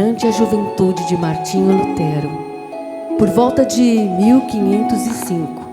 durante a juventude de Martinho Lutero. Por volta de 1505,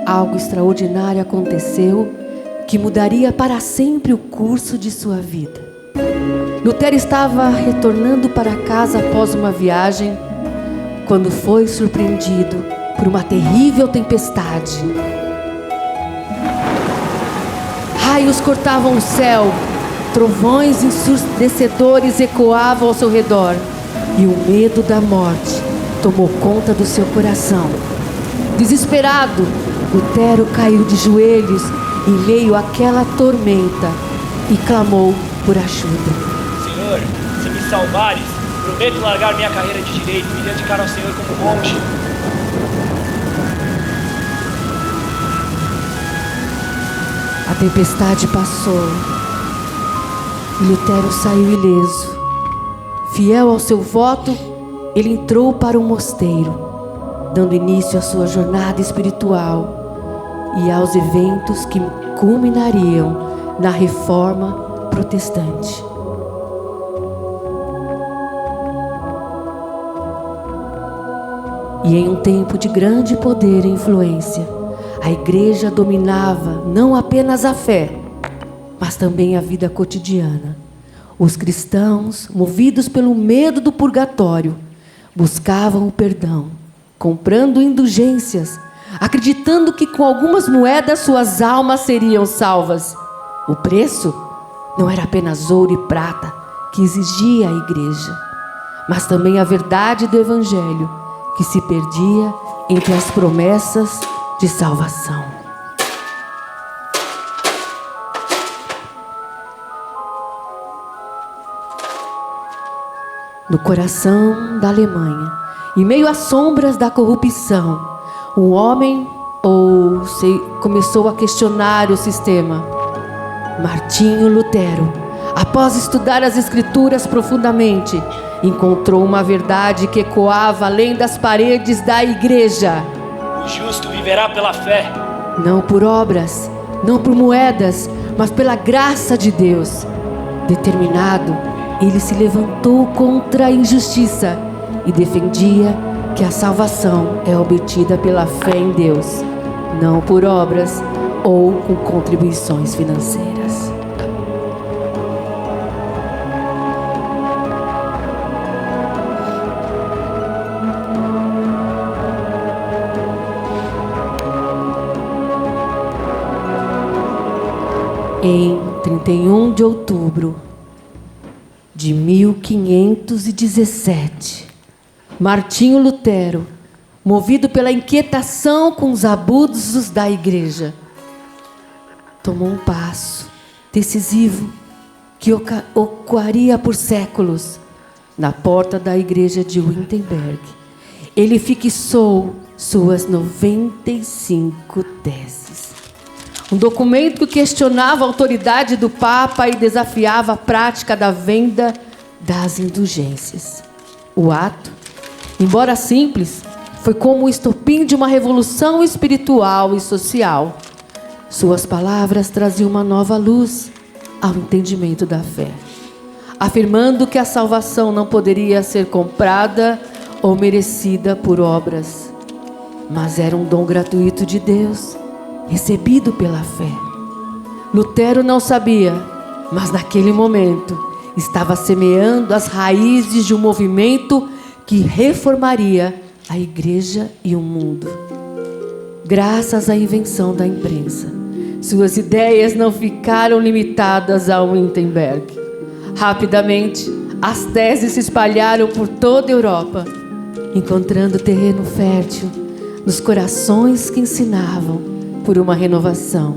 algo extraordinário aconteceu que mudaria para sempre o curso de sua vida. Lutero estava retornando para casa após uma viagem quando foi surpreendido por uma terrível tempestade. Raios cortavam o céu, trovões ensurdecedores ecoavam ao seu redor e o medo da morte tomou conta do seu coração. Desesperado, Lutero caiu de joelhos em meio àquela tormenta e clamou por ajuda. Senhor, se me salvares, prometo largar minha carreira de direito e me dedicar ao Senhor como monge. A tempestade passou e Lutero saiu ileso. Fiel ao seu voto, ele entrou para o mosteiro, dando início à sua jornada espiritual e aos eventos que culminariam na Reforma Protestante. E em um tempo de grande poder e influência, a igreja dominava não apenas a fé, mas também a vida cotidiana. Os cristãos, movidos pelo medo do purgatório, buscavam o perdão, comprando indulgências, acreditando que com algumas moedas suas almas seriam salvas. O preço não era apenas ouro e prata que exigia a igreja, mas também a verdade do Evangelho, que se perdia entre as promessas de salvação. No coração da Alemanha, em meio às sombras da corrupção, um homem começou a questionar o sistema. Martinho Lutero, após estudar as Escrituras profundamente, encontrou uma verdade que ecoava além das paredes da igreja. O justo viverá pela fé. Não por obras, não por moedas, mas pela graça de Deus. Determinado, ele se levantou contra a injustiça e defendia que a salvação é obtida pela fé em Deus, não por obras ou com contribuições financeiras. Em 31 de outubro de 1517, Martinho Lutero, movido pela inquietação com os abusos da igreja, tomou um passo decisivo que ocorreria por séculos na porta da igreja de Wittenberg. Ele fixou suas 95 teses. Um documento que questionava a autoridade do Papa e desafiava a prática da venda das indulgências. O ato, embora simples, foi como o estopim de uma revolução espiritual e social. Suas palavras traziam uma nova luz ao entendimento da fé, afirmando que a salvação não poderia ser comprada ou merecida por obras, mas era um dom gratuito de Deus, recebido pela fé. Lutero não sabia, mas naquele momento estava semeando as raízes de um movimento que reformaria a igreja e o mundo. Graças à invenção da imprensa, suas ideias não ficaram limitadas a Wittenberg. Rapidamente, as teses se espalharam por toda a Europa, encontrando terreno fértil nos corações que ensinavam por uma renovação.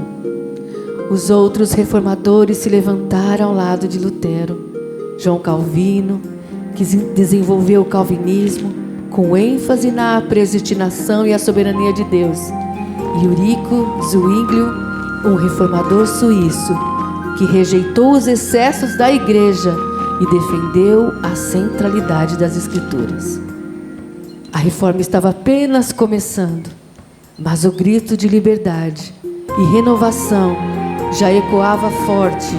Os outros reformadores se levantaram ao lado de Lutero. João Calvino, que desenvolveu o calvinismo com ênfase na predestinação e a soberania de Deus. E Eurico Zwinglio, um reformador suíço, que rejeitou os excessos da igreja e defendeu a centralidade das Escrituras. A reforma estava apenas começando, mas o grito de liberdade e renovação já ecoava forte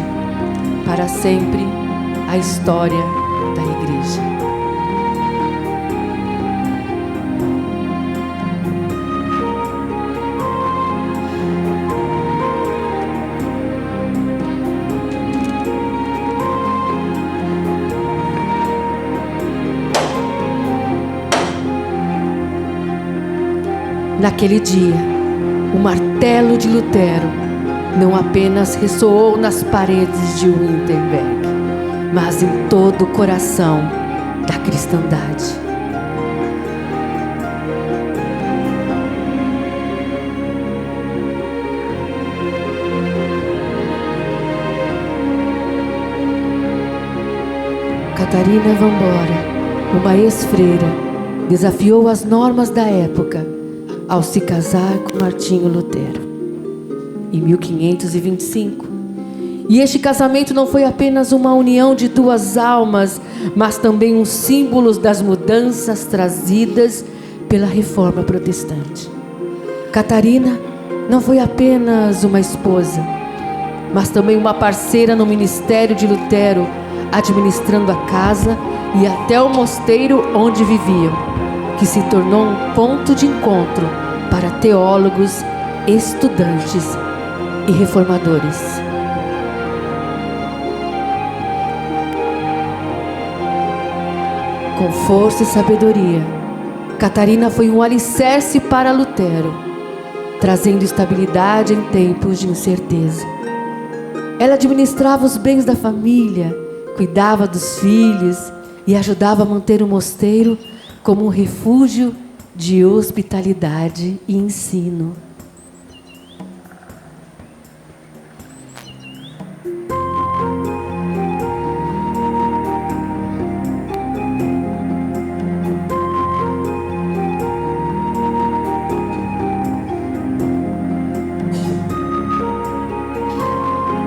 para sempre a história da igreja. Naquele dia, o martelo de Lutero não apenas ressoou nas paredes de Wittenberg, mas em todo o coração da cristandade. Catarina Vambora, uma ex-freira, desafiou as normas da época ao se casar com Martinho Lutero em 1525. E este casamento não foi apenas uma união de duas almas, mas também um símbolo das mudanças trazidas pela Reforma Protestante. Catarina não foi apenas uma esposa, mas também uma parceira no ministério de Lutero, administrando a casa e até o mosteiro onde viviam, que se tornou um ponto de encontro para teólogos, estudantes e reformadores. Com força e sabedoria, Catarina foi um alicerce para Lutero, trazendo estabilidade em tempos de incerteza. Ela administrava os bens da família, cuidava dos filhos e ajudava a manter o mosteiro como um refúgio de hospitalidade e ensino.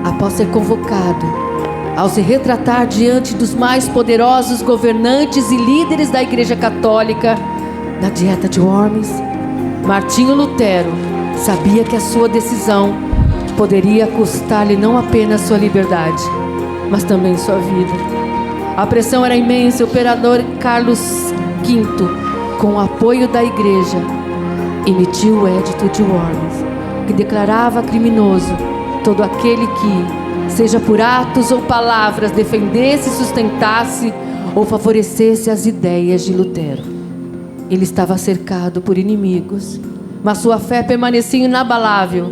Após ser convocado, ao se retratar diante dos mais poderosos governantes e líderes da Igreja Católica, na Dieta de Worms, Martinho Lutero sabia que a sua decisão poderia custar-lhe não apenas sua liberdade, mas também sua vida. A pressão era imensa. O imperador Carlos V, com o apoio da Igreja, emitiu o Edito de Worms, que declarava criminoso todo aquele que, seja por atos ou palavras, defendesse, sustentasse ou favorecesse as ideias de Lutero. Ele estava cercado por inimigos, mas sua fé permanecia inabalável.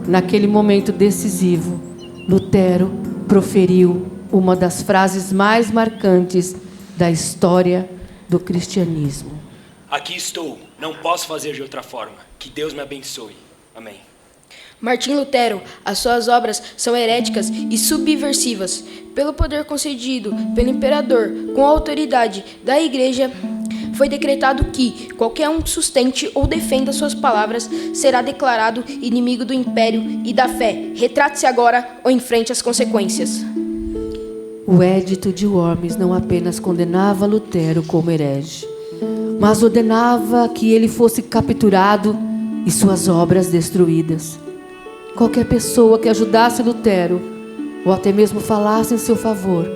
Naquele momento decisivo, Lutero proferiu uma das frases mais marcantes da história do cristianismo. Aqui estou, não posso fazer de outra forma. Que Deus me abençoe. Amém. Martinho Lutero, as suas obras são heréticas e subversivas. Pelo poder concedido pelo imperador, com a autoridade da Igreja, foi decretado que qualquer um que sustente ou defenda suas palavras será declarado inimigo do império e da fé. Retrate-se agora ou enfrente as consequências. O Edito de Worms não apenas condenava Lutero como herege, mas ordenava que ele fosse capturado e suas obras destruídas. Qualquer pessoa que ajudasse Lutero, ou até mesmo falasse em seu favor,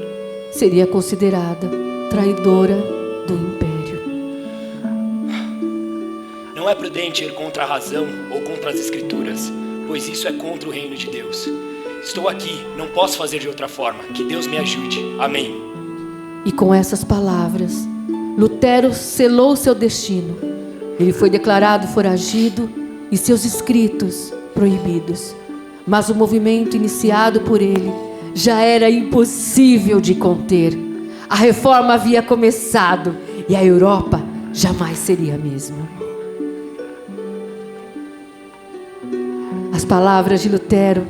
seria considerada traidora do império. Não é prudente ir contra a razão ou contra as Escrituras, pois isso é contra o reino de Deus. Estou aqui, não posso fazer de outra forma. Que Deus me ajude. Amém. E com essas palavras, Lutero selou seu destino. Ele foi declarado foragido e seus escritos proibidos. Mas o movimento iniciado por ele já era impossível de conter. A reforma havia começado e a Europa jamais seria a mesma. As palavras de Lutero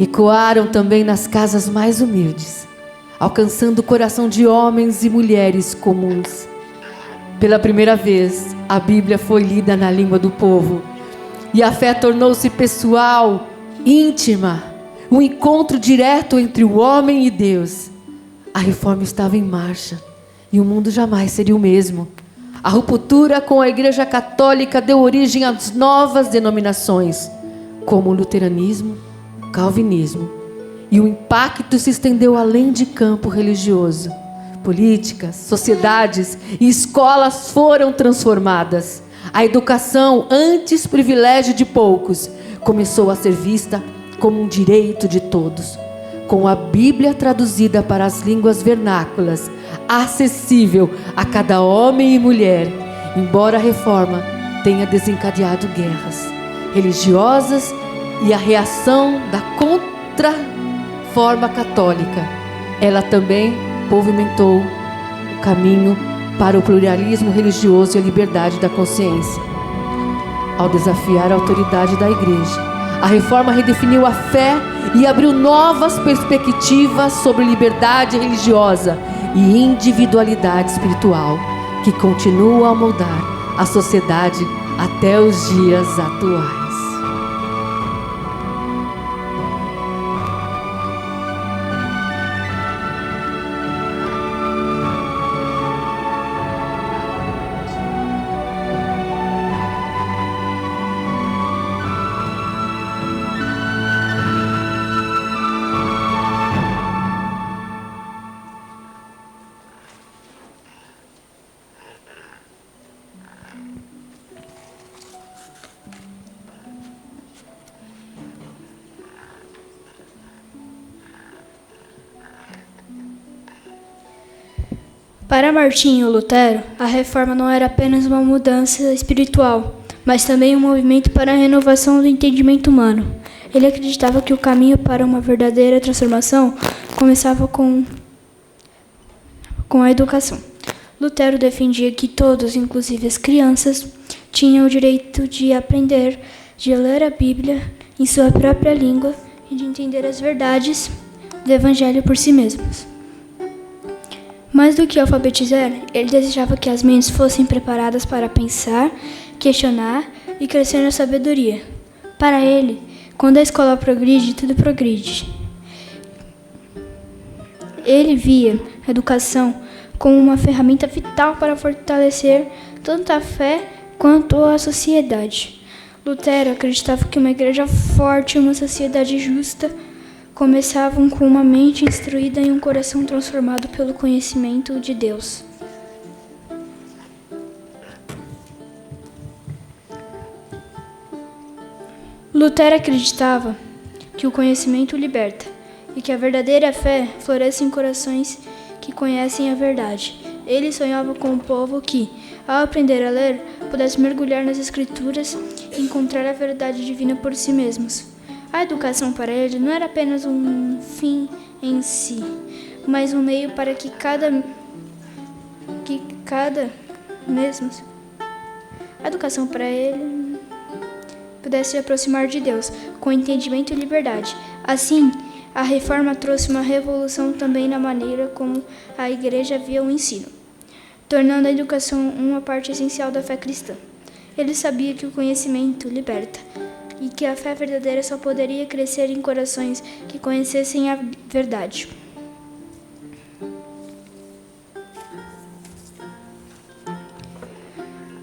ecoaram também nas casas mais humildes, alcançando o coração de homens e mulheres comuns. Pela primeira vez, a Bíblia foi lida na língua do povo e a fé tornou-se pessoal, íntima, um encontro direto entre o homem e Deus. A reforma estava em marcha e o mundo jamais seria o mesmo. A ruptura com a Igreja Católica deu origem às novas denominações, como o luteranismo, o calvinismo, e o impacto se estendeu além de campo religioso. Políticas, sociedades e escolas foram transformadas. A educação, antes privilégio de poucos, começou a ser vista como um direito de todos. Com a Bíblia traduzida para as línguas vernáculas, acessível a cada homem e mulher, embora a reforma tenha desencadeado guerras religiosas e a reação da contra-forma católica. Ela também pavimentou o caminho para o pluralismo religioso e a liberdade da consciência. Ao desafiar a autoridade da Igreja, a Reforma redefiniu a fé e abriu novas perspectivas sobre liberdade religiosa e individualidade espiritual, que continuam a moldar a sociedade até os dias atuais. Para Martinho Lutero, a reforma não era apenas uma mudança espiritual, mas também um movimento para a renovação do entendimento humano. Ele acreditava que o caminho para uma verdadeira transformação começava com a educação. Lutero defendia que todos, inclusive as crianças, tinham o direito de aprender, de ler a Bíblia em sua própria língua e de entender as verdades do Evangelho por si mesmos. Mais do que alfabetizar, ele desejava que as mentes fossem preparadas para pensar, questionar e crescer na sabedoria. Para ele, quando a escola progride, tudo progride. Ele via a educação como uma ferramenta vital para fortalecer tanto a fé quanto a sociedade. Lutero acreditava que uma igreja forte e uma sociedade justa começavam com uma mente instruída e um coração transformado pelo conhecimento de Deus. Lutero acreditava que o conhecimento liberta e que a verdadeira fé floresce em corações que conhecem a verdade. Ele sonhava com um povo que, ao aprender a ler, pudesse mergulhar nas Escrituras e encontrar a verdade divina por si mesmos. A educação para ele não era apenas um fim em si, mas um meio para que a educação para ele pudesse se aproximar de Deus com entendimento e liberdade. Assim, a reforma trouxe uma revolução também na maneira como a igreja via o ensino, tornando a educação uma parte essencial da fé cristã. Ele sabia que o conhecimento liberta e que a fé verdadeira só poderia crescer em corações que conhecessem a verdade.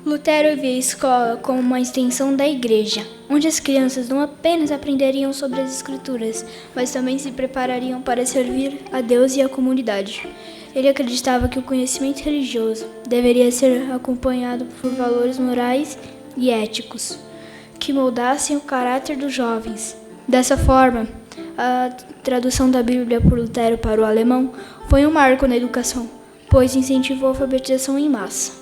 Lutero via a escola como uma extensão da igreja, onde as crianças não apenas aprenderiam sobre as Escrituras, mas também se preparariam para servir a Deus e a comunidade. Ele acreditava que o conhecimento religioso deveria ser acompanhado por valores morais e éticos que moldassem o caráter dos jovens. Dessa forma, a tradução da Bíblia por Lutero para o alemão foi um marco na educação, pois incentivou a alfabetização em massa.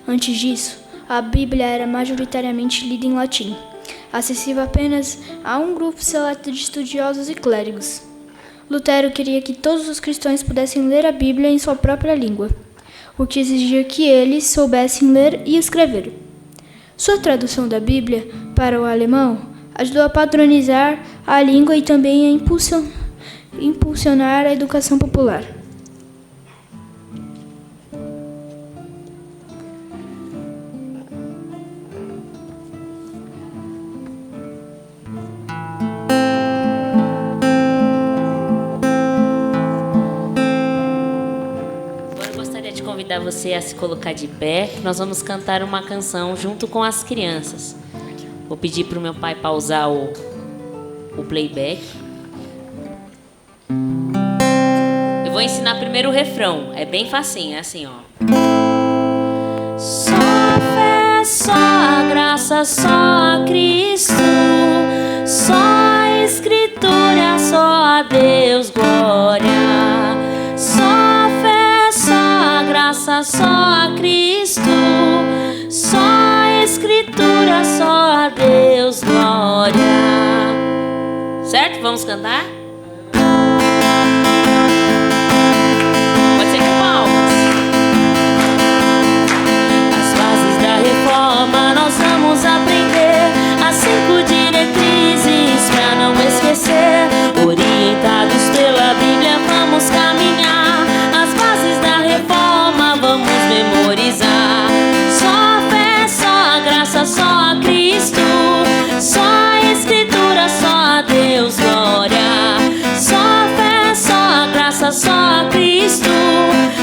Antes disso, a Bíblia era majoritariamente lida em latim, acessível apenas a um grupo seleto de estudiosos e clérigos. Lutero queria que todos os cristãos pudessem ler a Bíblia em sua própria língua, o que exigia que eles soubessem ler e escrever. Sua tradução da Bíblia para o alemão ajudou a padronizar a língua e também a impulsionar a educação popular. Convidar você a se colocar de pé, nós vamos cantar uma canção junto com as crianças. Vou pedir para o meu pai pausar o playback. Eu vou ensinar primeiro o refrão, é bem facinho, é assim, ó. Só a fé, só a graça, só a Cristo, só a Escritura, só a Deus glória. Só a Cristo, só a Escritura, só a Deus glória. Certo? Vamos cantar? Pode ser com palmas. As fases da reforma nós vamos aprender as 5 diretrizes pra não esquecer. Orientados pela Bíblia vamos caminhar. As bases da reforma vamos memorizar. Só a fé, só a graça, só a Cristo. Só a Escritura, só a Deus glória. Só a fé, só a graça, só a Cristo.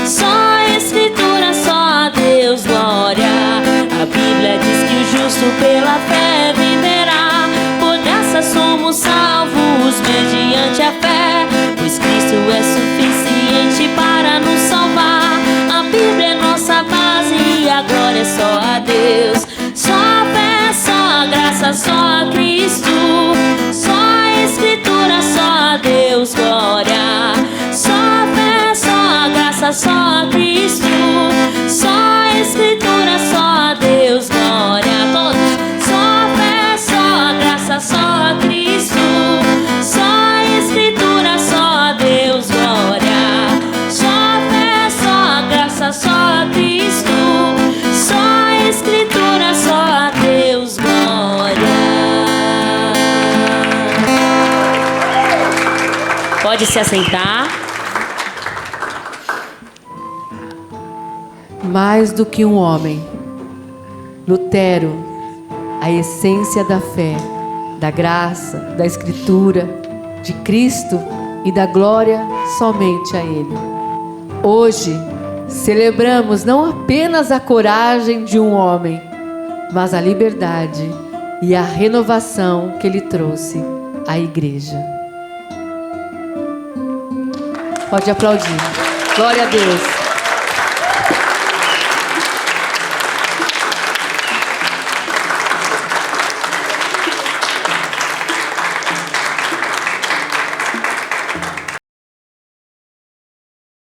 Só a Escritura, só a Deus glória. A Bíblia diz que o justo pela fé viverá. Por graça somos salvos mediante a fé, pois Cristo é suficiente para nos salvar. A Bíblia é nossa base e a glória é só a Deus. Só a fé, só a graça, só a Cristo. Só a Escritura, só a Deus glória. Só a fé, só a graça, só a Cristo. Só a Escritura, só a Deus glória. Todos. Só a fé, só a graça, só a Cristo. Só a Escritura, só a Deus glória. Só a fé, só a graça, só a Cristo. Só a Escritura, só a Deus glória. Pode se assentar. Mais do que um homem, Lutero, a essência da fé, da graça, da Escritura, de Cristo e da glória somente a Ele. Hoje, celebramos não apenas a coragem de um homem, mas a liberdade e a renovação que Ele trouxe à igreja. Pode aplaudir. Glória a Deus.